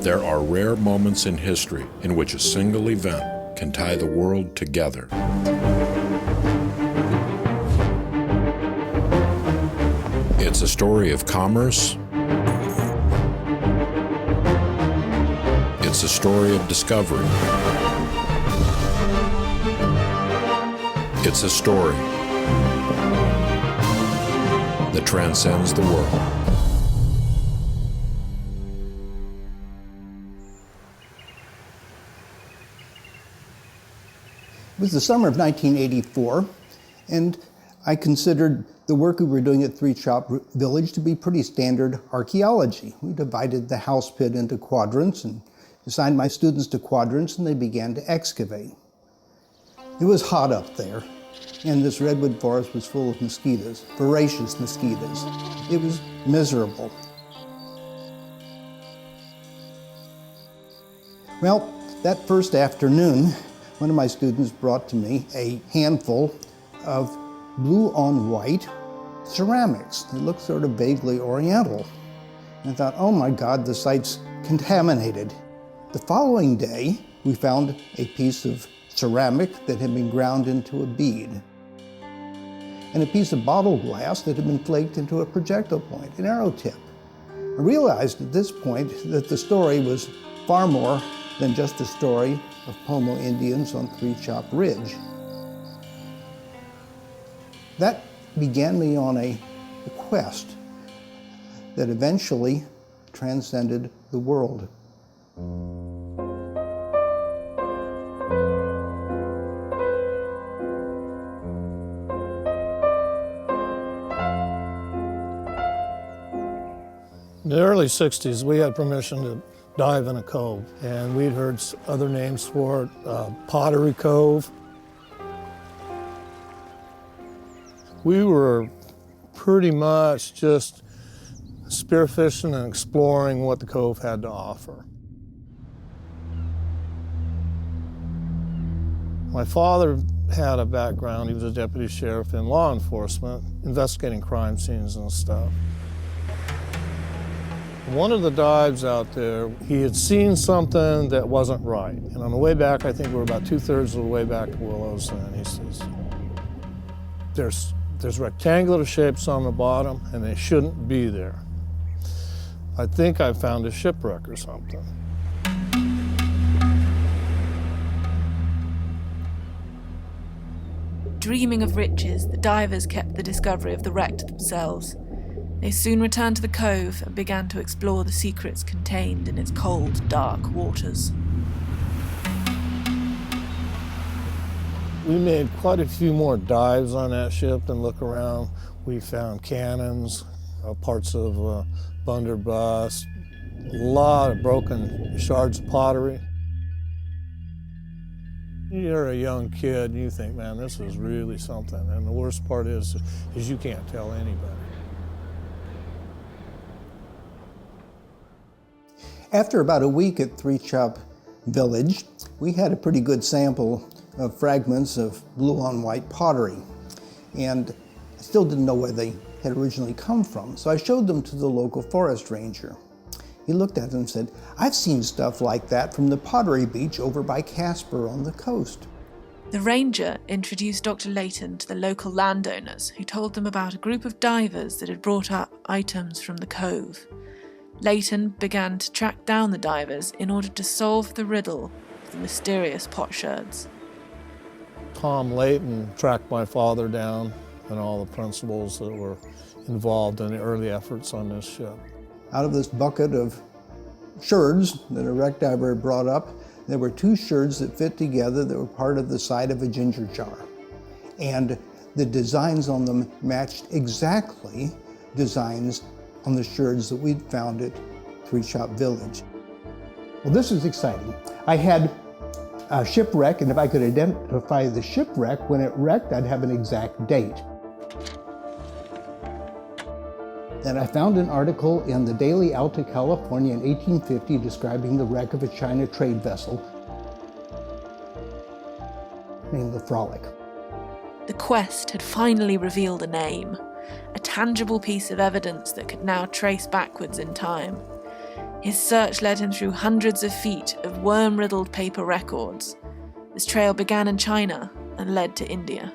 There are rare moments in history in which a single event can tie the world together. It's a story of commerce. It's a story of discovery. It's a story that transcends the world. It was the summer of 1984, and I considered the work we were doing at Three Chop Village to be pretty standard archaeology. We divided the house pit into quadrants and assigned my students to quadrants, and they began to excavate. It was hot up there, and this redwood forest was full of mosquitoes, voracious mosquitoes. It was miserable. Well, that first afternoon, one of my students brought to me a handful of blue on white ceramics. They looked sort of vaguely oriental. And I thought, oh my God, the site's contaminated. The following day, we found a piece of ceramic that had been ground into a bead, and a piece of bottle glass that had been flaked into a projectile point, an arrow tip. I realized at this point that the story was far more than just the story of Pomo Indians on Three Chop Ridge. That began me on a quest that eventually transcended the world. In the early 60s, we had permission to dive in a cove, and we'd heard other names for it, Pottery Cove. We were pretty much just spearfishing and exploring what the cove had to offer. My father had a background. He was a deputy sheriff in law enforcement, investigating crime scenes and stuff. One of the dives out there, he had seen something that wasn't right. And on the way back, I think we were about 2/3 of the way back to Willows, and he says, there's rectangular shapes on the bottom, and they shouldn't be there. I think I found a shipwreck or something. Dreaming of riches, the divers kept the discovery of the wreck to themselves. They soon returned to the cove and began to explore the secrets contained in its cold, dark waters. We made quite a few more dives on that ship and look around. We found cannons, parts of blunderbuss, a lot of broken shards of pottery. You're a young kid and you think, man, this is really something. And the worst part is you can't tell anybody. After about a week at Three Chop Village, we had a pretty good sample of fragments of blue on white pottery. And I still didn't know where they had originally come from, so I showed them to the local forest ranger. He looked at them and said, I've seen stuff like that from the pottery beach over by Casper on the coast. The ranger introduced Dr. Layton to the local landowners, who told them about a group of divers that had brought up items from the cove. Layton began to track down the divers in order to solve the riddle of the mysterious potsherds. Tom Layton tracked my father down and all the principals that were involved in the early efforts on this ship. Out of this bucket of sherds that a wreck diver had brought up, there were 2 sherds that fit together that were part of the side of a ginger jar. And the designs on them matched exactly designs on the sherds that we'd found at Three Chop Village. Well, this is exciting. I had a shipwreck, and if I could identify the shipwreck when it wrecked, I'd have an exact date. And I found an article in the Daily Alta California in 1850 describing the wreck of a China trade vessel named the Frolic. The quest had finally revealed a name, a tangible piece of evidence that could now trace backwards in time. His search led him through hundreds of feet of worm-riddled paper records. This trail began in China and led to India.